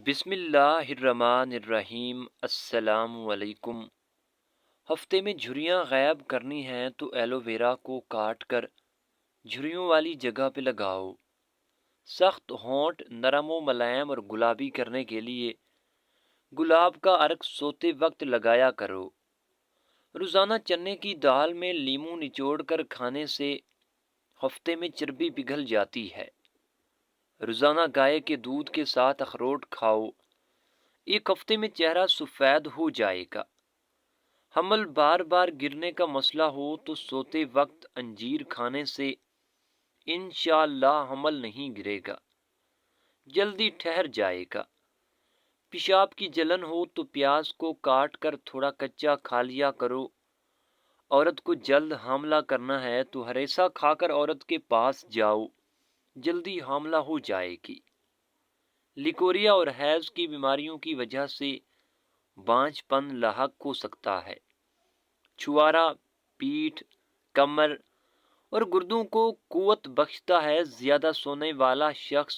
بسم اللہ الرحمن الرحیم۔ السلام علیکم۔ ہفتے میں جھریاں غائب کرنی ہیں تو ایلو ویرا کو کاٹ کر جھریوں والی جگہ پہ لگاؤ۔ سخت ہونٹ نرم و ملائم اور گلابی کرنے کے لیے گلاب کا عرق سوتے وقت لگایا کرو۔ روزانہ چنے کی دال میں لیموں نچوڑ کر کھانے سے ہفتے میں چربی پگھل جاتی ہے۔ روزانہ گائے کے دودھ کے ساتھ اخروٹ کھاؤ، ایک ہفتے میں چہرہ سفید ہو جائے گا۔ حمل بار بار گرنے کا مسئلہ ہو تو سوتے وقت انجیر کھانے سے انشاءاللہ حمل نہیں گرے گا، جلدی ٹھہر جائے گا۔ پیشاب کی جلن ہو تو پیاز کو کاٹ کر تھوڑا کچا کھا لیا کرو۔ عورت کو جلد حاملہ کرنا ہے تو ہریسہ کھا کر عورت کے پاس جاؤ، جلدی حاملہ ہو جائے گی۔ لیکوریا اور حیض کی بیماریوں کی وجہ سے بانجھ پن لاحق ہو سکتا ہے۔ چھوارا پیٹھ، کمر اور گردوں کو قوت بخشتا ہے۔ زیادہ سونے والا شخص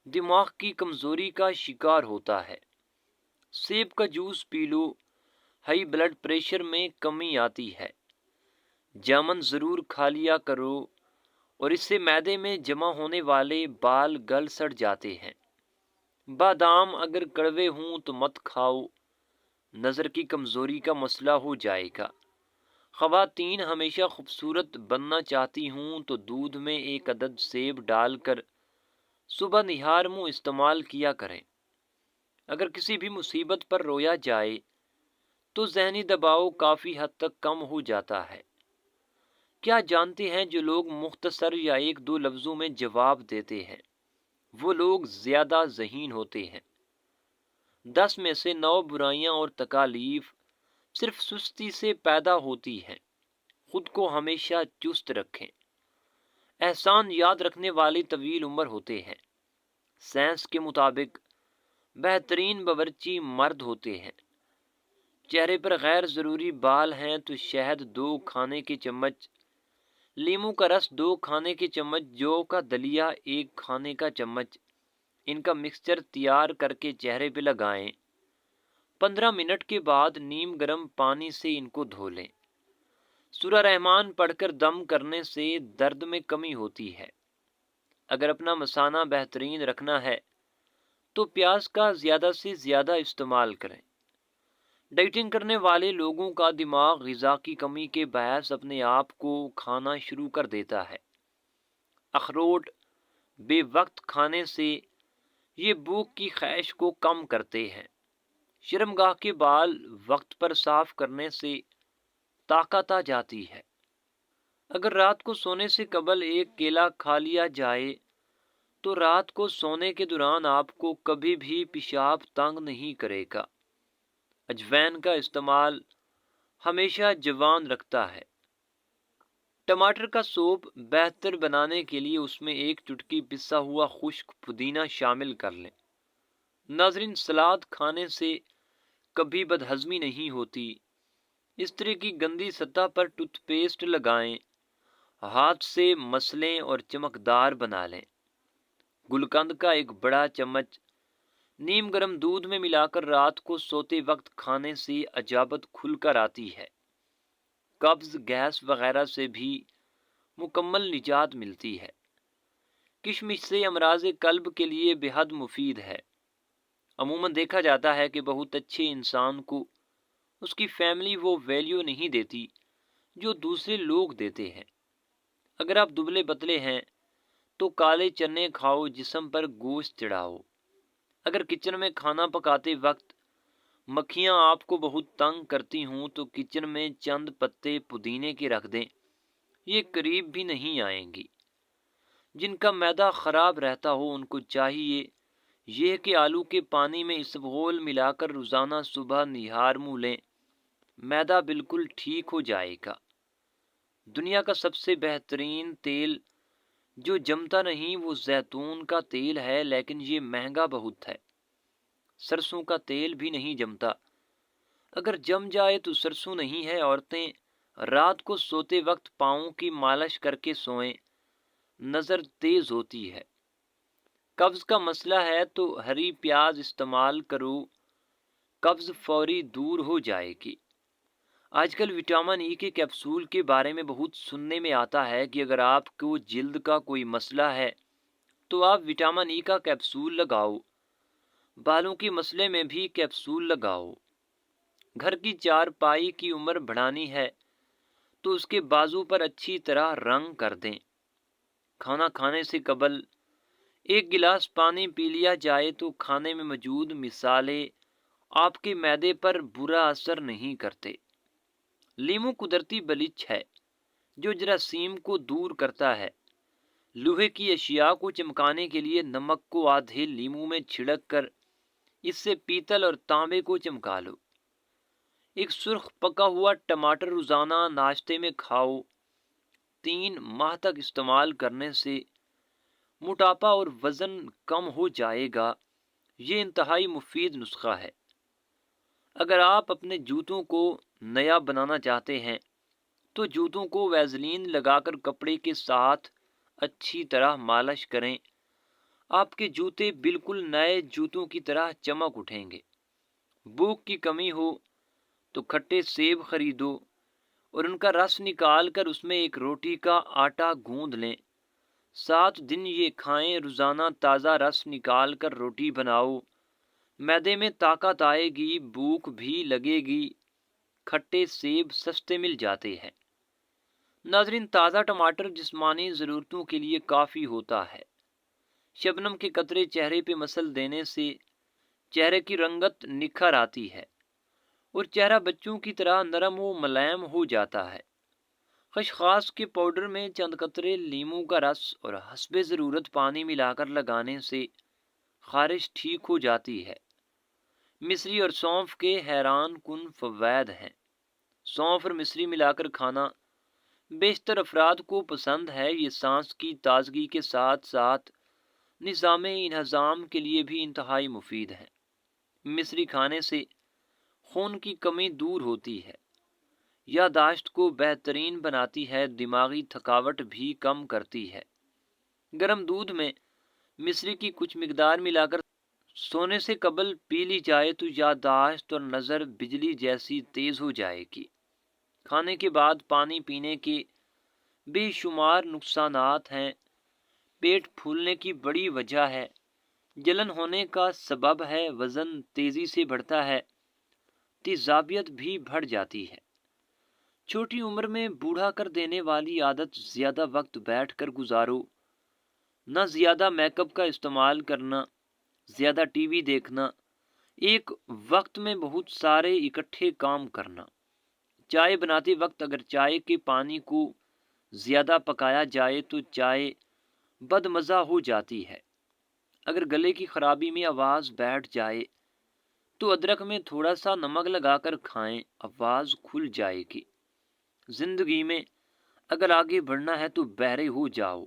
دماغ کی کمزوری کا شکار ہوتا ہے۔ سیب کا جوس پی لو، ہائی بلڈ پریشر میں کمی آتی ہے۔ جامن ضرور کھا لیا کرو اور اس سے معدے میں جمع ہونے والے بال گل سڑ جاتے ہیں۔ بادام اگر کڑوے ہوں تو مت کھاؤ، نظر کی کمزوری کا مسئلہ ہو جائے گا۔ خواتین ہمیشہ خوبصورت بننا چاہتی ہوں تو دودھ میں ایک عدد سیب ڈال کر صبح نہار منہ استعمال کیا کریں۔ اگر کسی بھی مصیبت پر رویا جائے تو ذہنی دباؤ کافی حد تک کم ہو جاتا ہے۔ کیا جانتے ہیں جو لوگ مختصر یا ایک دو لفظوں میں جواب دیتے ہیں وہ لوگ زیادہ ذہین ہوتے ہیں۔ 10 میں سے 9 برائیاں اور تکالیف صرف سستی سے پیدا ہوتی ہیں۔ خود کو ہمیشہ چست رکھیں۔ احسان یاد رکھنے والے طویل عمر ہوتے ہیں۔ سائنس کے مطابق بہترین باورچی مرد ہوتے ہیں۔ چہرے پر غیر ضروری بال ہیں تو شہد 2 کھانے کے چمچ، لیموں کا رس 2 کھانے کے چمچ، جو کا دلیا 1 کھانے کا چمچ، ان کا مکسچر تیار کر کے چہرے پہ لگائیں۔ 15 منٹ کے بعد نیم گرم پانی سے ان کو دھو لیں۔ سورہ رحمان پڑھ کر دم کرنے سے درد میں کمی ہوتی ہے۔ اگر اپنا مثانہ بہترین رکھنا ہے تو پیاز کا زیادہ سے زیادہ استعمال کریں۔ ڈائٹنگ کرنے والے لوگوں کا دماغ غذا کی کمی کے باعث اپنے آپ کو کھانا شروع کر دیتا ہے۔ اخروٹ بے وقت کھانے سے یہ بھوک کی خواہش کو کم کرتے ہیں۔ شرمگاہ کے بال وقت پر صاف کرنے سے طاقت آ جاتی ہے۔ اگر رات کو سونے سے قبل ایک کیلا کھا لیا جائے تو رات کو سونے کے دوران آپ کو کبھی بھی پیشاب تنگ نہیں کرے گا۔ اجوین کا استعمال ہمیشہ جوان رکھتا ہے۔ ٹماٹر کا سوپ بہتر بنانے کے لیے اس میں 1 چٹکی پسا ہوا خشک پودینہ شامل کر لیں۔ ناظرین، سلاد کھانے سے کبھی بدہضمی نہیں ہوتی۔ اس طرح کی گندی سطح پر ٹوتھ پیسٹ لگائیں، ہاتھ سے مسلیں اور چمکدار بنا لیں۔ گلقند کا 1 بڑا چمچ نیم گرم دودھ میں ملا کر رات کو سوتے وقت کھانے سے اجابت کھل کر آتی ہے۔ قبض، گیس وغیرہ سے بھی مکمل نجات ملتی ہے۔ کشمش سے امراض قلب کے لیے بے حد مفید ہے۔ عموماً دیکھا جاتا ہے کہ بہت اچھے انسان کو اس کی فیملی وہ ویلیو نہیں دیتی جو دوسرے لوگ دیتے ہیں۔ اگر آپ دبلے پتلے ہیں تو کالے چنے کھاؤ، جسم پر گوشت چڑھاؤ۔ اگر کچن میں کھانا پکاتے وقت مکھیاں آپ کو بہت تنگ کرتی ہوں تو کچن میں چند پتے پودینے کے رکھ دیں، یہ قریب بھی نہیں آئیں گی۔ جن کا معدہ خراب رہتا ہو ان کو چاہیے یہ کہ آلو کے پانی میں اسبغول ملا کر روزانہ صبح نہار منہ لیں، معدہ بالکل ٹھیک ہو جائے گا۔ دنیا کا سب سے بہترین تیل جو جمتا نہیں وہ زیتون کا تیل ہے، لیکن یہ مہنگا بہت ہے۔ سرسوں کا تیل بھی نہیں جمتا، اگر جم جائے تو سرسوں نہیں ہے۔ عورتیں رات کو سوتے وقت پاؤں کی مالش کر کے سوئیں، نظر تیز ہوتی ہے۔ قبض کا مسئلہ ہے تو ہری پیاز استعمال کرو، قبض فوری دور ہو جائے گی۔ آج کل وٹامن ای کے کیپسول کے بارے میں بہت سننے میں آتا ہے کہ اگر آپ کو جلد کا کوئی مسئلہ ہے تو آپ وٹامن ای کا کیپسول لگاؤ، بالوں کے مسئلے میں بھی کیپسول لگاؤ، گھر کی چارپائی کی عمر بڑھانی ہے تو اس کے بازو پر اچھی طرح رنگ کر دیں۔ کھانا کھانے سے قبل 1 گلاس پانی پی لیا جائے تو کھانے میں موجود مصالحے آپ کے معدے پر برا اثر نہیں کرتے۔ لیمو قدرتی بلچ ہے جو جراثیم کو دور کرتا ہے۔ لوہے کی اشیاء کو چمکانے کے لیے نمک کو آدھے لیمو میں چھڑک کر اس سے پیتل اور تانبے کو چمکا لو۔ ایک سرخ پکا ہوا ٹماٹر روزانہ ناشتے میں کھاؤ۔ 3 ماہ تک استعمال کرنے سے موٹاپا اور وزن کم ہو جائے گا۔ یہ انتہائی مفید نسخہ ہے۔ اگر آپ اپنے جوتوں کو نیا بنانا چاہتے ہیں تو جوتوں کو ویزلین لگا کر کپڑے کے ساتھ اچھی طرح مالش کریں۔ آپ کے جوتے بالکل نئے جوتوں کی طرح چمک اٹھیں گے۔ بھوک کی کمی ہو تو کھٹے سیب خریدو اور ان کا رس نکال کر اس میں ایک روٹی کا آٹا گوندھ لیں۔ 7 دن یہ کھائیں، روزانہ تازہ رس نکال کر روٹی بناؤ۔ معدے میں طاقت آئے گی، بھوک بھی لگے گی۔ کھٹے سیب سستے مل جاتے ہیں۔ ناظرین، تازہ ٹماٹر جسمانی ضرورتوں کے لیے کافی ہوتا ہے۔ شبنم کے قطرے چہرے پہ مسل دینے سے چہرے کی رنگت نکھر آتی ہے اور چہرہ بچوں کی طرح نرم و ملائم ہو جاتا ہے۔ خشخاش کے پاؤڈر میں چند قطرے لیموں کا رس اور حسب ضرورت پانی ملا کر لگانے سے خارش ٹھیک ہو جاتی ہے۔ مصری اور سونف کے حیران کن فوائد ہیں۔ سونف اور مصری ملا کر کھانا بیشتر افراد کو پسند ہے۔ یہ سانس کی تازگی کے ساتھ ساتھ نظام انہضام کے لیے بھی انتہائی مفید ہے۔ مصری کھانے سے خون کی کمی دور ہوتی ہے، یادداشت کو بہترین بناتی ہے، دماغی تھکاوٹ بھی کم کرتی ہے۔ گرم دودھ میں مصری کی کچھ مقدار ملا کر سونے سے قبل پی لی جائے تو یادداشت اور نظر بجلی جیسی تیز ہو جائے گی۔ کھانے کے بعد پانی پینے کے بے شمار نقصانات ہیں۔ پیٹ پھولنے کی بڑی وجہ ہے، جلن ہونے کا سبب ہے، وزن تیزی سے بڑھتا ہے، تیزابیت بھی بڑھ جاتی ہے۔ چھوٹی عمر میں بوڑھا کر دینے والی عادت زیادہ وقت بیٹھ کر گزارو، نہ زیادہ میک اپ کا استعمال کرنا، زیادہ ٹی وی دیکھنا، ایک وقت میں بہت سارے اکٹھے کام کرنا۔ چائے بناتے وقت اگر چائے کے پانی کو زیادہ پکایا جائے تو چائے بد مزہ ہو جاتی ہے۔ اگر گلے کی خرابی میں آواز بیٹھ جائے تو ادرک میں تھوڑا سا نمک لگا کر کھائیں، آواز کھل جائے گی۔ زندگی میں اگر آگے بڑھنا ہے تو بہرے ہو جاؤ،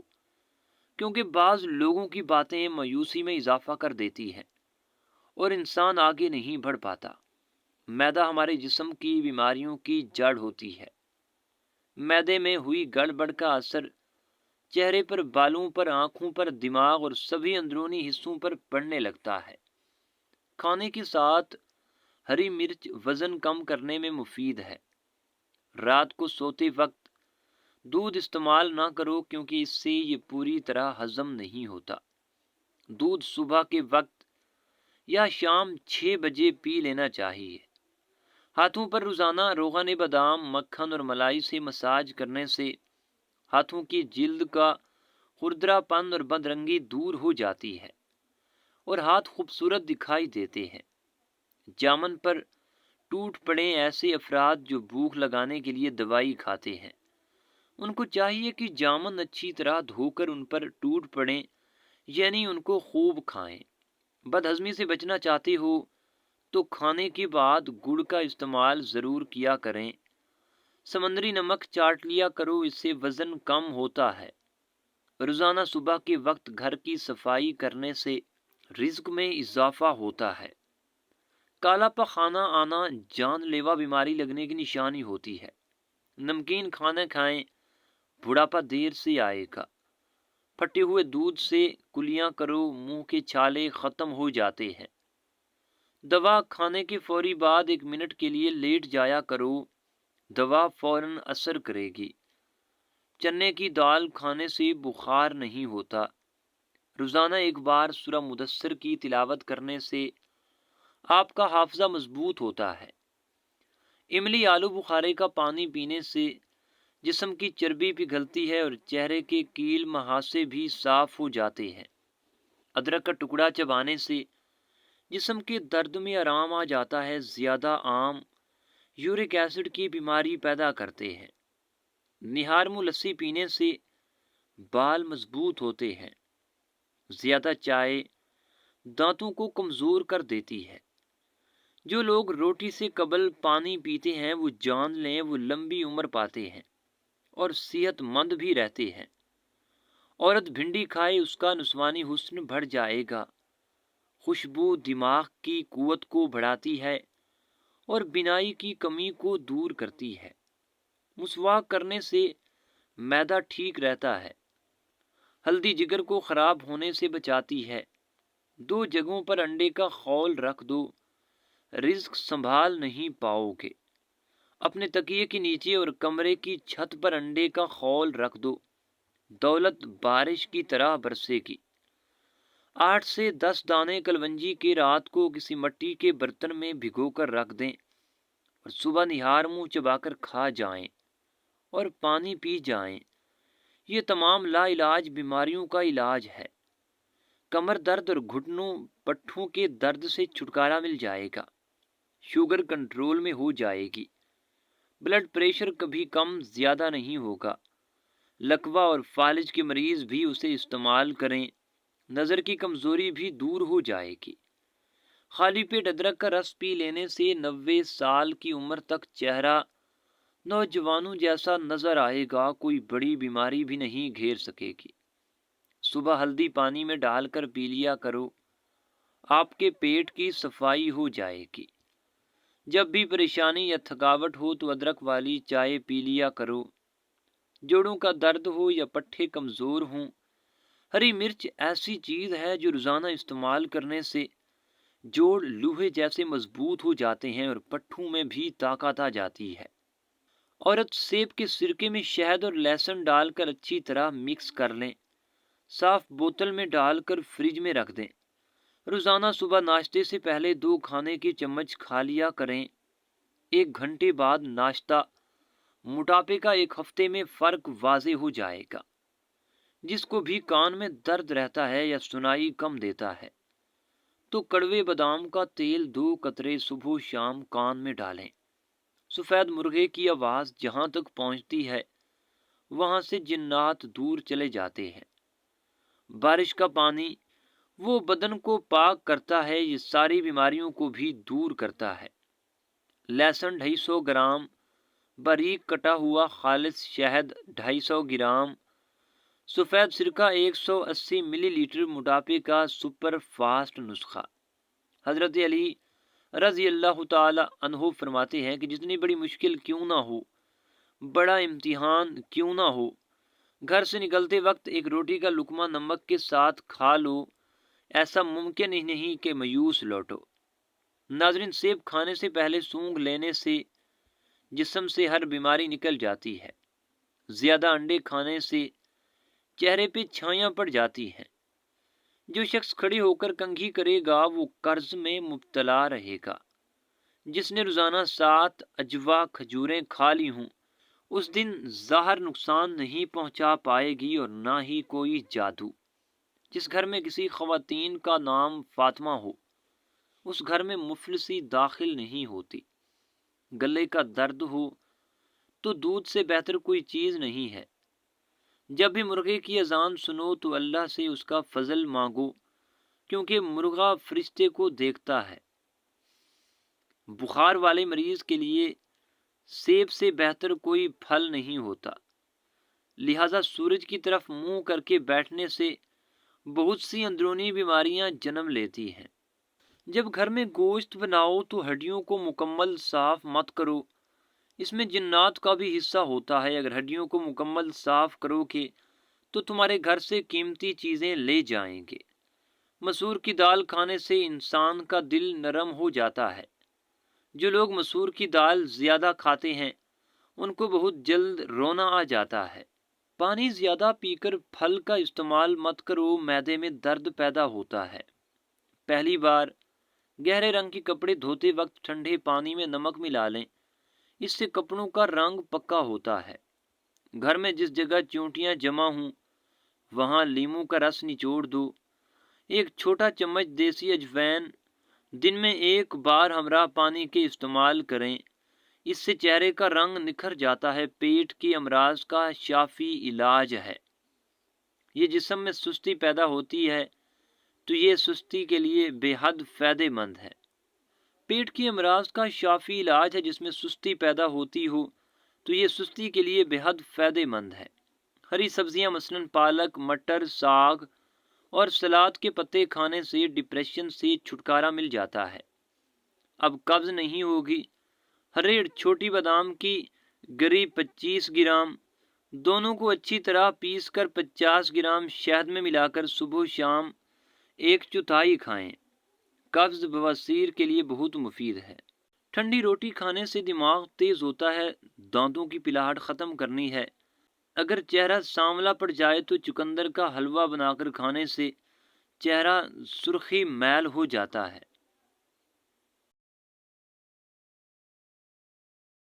کیونکہ بعض لوگوں کی باتیں مایوسی میں اضافہ کر دیتی ہیں اور انسان آگے نہیں بڑھ پاتا۔ معدہ ہمارے جسم کی بیماریوں کی جڑ ہوتی ہے۔ معدے میں ہوئی گڑبڑ کا اثر چہرے پر، بالوں پر، آنکھوں پر، دماغ اور سبھی اندرونی حصوں پر پڑنے لگتا ہے۔ کھانے کے ساتھ ہری مرچ وزن کم کرنے میں مفید ہے۔ رات کو سوتے وقت دودھ استعمال نہ کرو کیونکہ اس سے یہ پوری طرح ہضم نہیں ہوتا۔ دودھ صبح کے وقت یا شام 6 بجے پی لینا چاہیے۔ ہاتھوں پر روزانہ روغن بادام، مکھن اور ملائی سے مساج کرنے سے ہاتھوں کی جلد کا خوردرا پن اور بدرنگی دور ہو جاتی ہے اور ہاتھ خوبصورت دکھائی دیتے ہیں۔ جامن پر ٹوٹ پڑے ایسے افراد جو بھوک لگانے کے لیے دوائی کھاتے ہیں، ان کو چاہیے کہ جامن اچھی طرح دھو کر ان پر ٹوٹ پڑیں، یعنی ان کو خوب کھائیں۔ بد ہضمی سے بچنا چاہتے ہو تو کھانے کے بعد گڑ کا استعمال ضرور کیا کریں۔ سمندری نمک چاٹ لیا کرو، اس سے وزن کم ہوتا ہے۔ روزانہ صبح کے وقت گھر کی صفائی کرنے سے رزق میں اضافہ ہوتا ہے۔ کالا پخانہ آنا جان لیوا بیماری لگنے کی نشانی ہوتی ہے۔ نمکین کھانا کھائیں، بڑھاپا دیر سے آئے گا۔ پھٹے ہوئے دودھ سے کلیاں کرو، منہ کے چھالے ختم ہو جاتے ہیں۔ دوا کھانے کے فوری بعد 1 منٹ کے لیے لیٹ جایا کرو، دوا فوراً اثر کرے گی۔ چنے کی دال کھانے سے بخار نہیں ہوتا۔ روزانہ 1 بار سورہ مدثر کی تلاوت کرنے سے آپ کا حافظہ مضبوط ہوتا ہے۔ املی آلو بخارے کا پانی پینے سے جسم کی چربی پگھلتی ہے اور چہرے کے کیل مہاسے بھی صاف ہو جاتے ہیں۔ ادرک کا ٹکڑا چبانے سے جسم کے درد میں آرام آ جاتا ہے۔ زیادہ آم یورک ایسڈ کی بیماری پیدا کرتے ہیں۔ نہار منہ لسی پینے سے بال مضبوط ہوتے ہیں۔ زیادہ چائے دانتوں کو کمزور کر دیتی ہے۔ جو لوگ روٹی سے قبل پانی پیتے ہیں وہ جان لیں وہ لمبی عمر پاتے ہیں اور صحت مند بھی رہتے ہیں۔ عورت بھنڈی کھائے اس کا نسوانی حسن بڑھ جائے گا۔ خوشبو دماغ کی قوت کو بڑھاتی ہے اور بینائی کی کمی کو دور کرتی ہے۔ مسواک کرنے سے معدہ ٹھیک رہتا ہے۔ ہلدی جگر کو خراب ہونے سے بچاتی ہے۔ 2 جگہوں پر انڈے کا خول رکھ دو، رزق سنبھال نہیں پاؤ گے۔ اپنے تکیے کے نیچے اور کمرے کی چھت پر انڈے کا خول رکھ دو، دولت بارش کی طرح برسے گی۔ 8 سے 10 دانے کلونجی کے رات کو کسی مٹی کے برتن میں بھگو کر رکھ دیں اور صبح نہار منہ چبا کر کھا جائیں اور پانی پی جائیں۔ یہ تمام لا علاج بیماریوں کا علاج ہے۔ کمر درد اور گھٹنوں پٹھوں کے درد سے چھٹکارا مل جائے گا۔ شوگر کنٹرول میں ہو جائے گی۔ بلڈ پریشر کبھی کم زیادہ نہیں ہوگا۔ لکوہ اور فالج کے مریض بھی اسے استعمال کریں، نظر کی کمزوری بھی دور ہو جائے گی۔ خالی پیٹ ادرک کا رس پی لینے سے 90 سال کی عمر تک چہرہ نوجوانوں جیسا نظر آئے گا، کوئی بڑی بیماری بھی نہیں گھیر سکے گی۔ صبح ہلدی پانی میں ڈال کر پی لیا کرو، آپ کے پیٹ کی صفائی ہو جائے گی۔ جب بھی پریشانی یا تھکاوٹ ہو تو ادرک والی چائے پی لیا کرو۔ جوڑوں کا درد ہو یا پٹھے کمزور ہوں، ہری مرچ ایسی چیز ہے جو روزانہ استعمال کرنے سے جوڑ لوہے جیسے مضبوط ہو جاتے ہیں اور پٹھوں میں بھی طاقت آ جاتی ہے۔ عورت سیب کے سرکے میں شہد اور لہسن ڈال کر اچھی طرح مکس کر لیں، صاف بوتل میں ڈال کر فریج میں رکھ دیں۔ روزانہ صبح ناشتے سے پہلے 2 کھانے کے چمچ کھا لیا کریں۔ 1 گھنٹے بعد ناشتہ۔ موٹاپے کا 1 ہفتے میں فرق واضح ہو جائے گا۔ جس کو بھی کان میں درد رہتا ہے یا سنائی کم دیتا ہے تو کڑوے بادام کا تیل 2 قطرے صبح و شام کان میں ڈالیں۔ سفید مرغے کی آواز جہاں تک پہنچتی ہے وہاں سے جنات دور چلے جاتے ہیں۔ بارش کا پانی وہ بدن کو پاک کرتا ہے، یہ ساری بیماریوں کو بھی دور کرتا ہے۔ لہسن 250 گرام، باریک کٹا ہوا خالص شہد 250 گرام، سفید سرکہ 180 ملی لیٹر، موٹاپے کا سپر فاسٹ نسخہ۔ حضرت علی رضی اللہ تعالی عنہ فرماتے ہیں کہ جتنی بڑی مشکل کیوں نہ ہو، بڑا امتحان کیوں نہ ہو، گھر سے نکلتے وقت 1 روٹی کا لقمہ نمک کے ساتھ کھا لو، ایسا ممکن ہی نہیں کہ مایوس لوٹو۔ ناظرین، سیب کھانے سے پہلے سونگھ لینے سے جسم سے ہر بیماری نکل جاتی ہے۔ زیادہ انڈے کھانے سے چہرے پہ چھائیاں پڑ جاتی ہیں۔ جو شخص کھڑی ہو کر کنگھی کرے گا وہ قرض میں مبتلا رہے گا۔ جس نے روزانہ 7 اجوا کھجوریں کھا لی ہوں اس دن ظاہر نقصان نہیں پہنچا پائے گی اور نہ ہی کوئی جادو۔ جس گھر میں کسی خواتین کا نام فاطمہ ہو اس گھر میں مفلسی داخل نہیں ہوتی۔ گلے کا درد ہو تو دودھ سے بہتر کوئی چیز نہیں ہے۔ جب بھی مرغے کی اذان سنو تو اللہ سے اس کا فضل مانگو، کیونکہ مرغا فرشتے کو دیکھتا ہے۔ بخار والے مریض کے لیے سیب سے بہتر کوئی پھل نہیں ہوتا، لہذا سورج کی طرف منہ کر کے بیٹھنے سے بہت سی اندرونی بیماریاں جنم لیتی ہیں۔ جب گھر میں گوشت بناؤ تو ہڈیوں کو مکمل صاف مت کرو، اس میں جنات کا بھی حصہ ہوتا ہے۔ اگر ہڈیوں کو مکمل صاف کرو گے تو تمہارے گھر سے قیمتی چیزیں لے جائیں گے۔ مسور کی دال کھانے سے انسان کا دل نرم ہو جاتا ہے۔ جو لوگ مسور کی دال زیادہ کھاتے ہیں ان کو بہت جلد رونا آ جاتا ہے۔ پانی زیادہ پی کر پھل کا استعمال مت کرو، معدے میں درد پیدا ہوتا ہے۔ پہلی بار گہرے رنگ کے کپڑے دھوتے وقت ٹھنڈے پانی میں نمک ملا لیں، اس سے کپڑوں کا رنگ پکا ہوتا ہے۔ گھر میں جس جگہ چیونٹیاں جمع ہوں وہاں لیموں کا رس نچوڑ دو۔ ایک چھوٹا چمچ دیسی اجوائن دن میں ایک بار ہمراہ پانی کے استعمال کریں، اس سے چہرے کا رنگ نکھر جاتا ہے۔ پیٹ کے امراض کا شافی علاج ہے۔ یہ جسم میں سستی پیدا ہوتی ہے تو یہ سستی کے لیے بے حد فائدہ مند ہے۔ پیٹ کے امراض کا شافی علاج ہے، جس میں سستی پیدا ہوتی ہو تو یہ سستی کے لیے بے حد فائدہ مند ہے۔ ہری سبزیاں مثلاً پالک، مٹر، ساگ اور سلاد کے پتے کھانے سے ڈپریشن سے چھٹکارا مل جاتا ہے۔ اب قبض نہیں ہوگی۔ ہرے چھوٹی بادام کی گری 25 گرام، دونوں کو اچھی طرح پیس کر 50 گرام شہد میں ملا کر صبح و شام 1/4 کھائیں۔ قبض بواسیر کے لیے بہت مفید ہے۔ ٹھنڈی روٹی کھانے سے دماغ تیز ہوتا ہے۔ دانتوں کی پلاہٹ ختم کرنی ہے۔ اگر چہرہ سانولا پڑ جائے تو چقندر کا حلوہ بنا کر کھانے سے چہرہ سرخی میل ہو جاتا ہے۔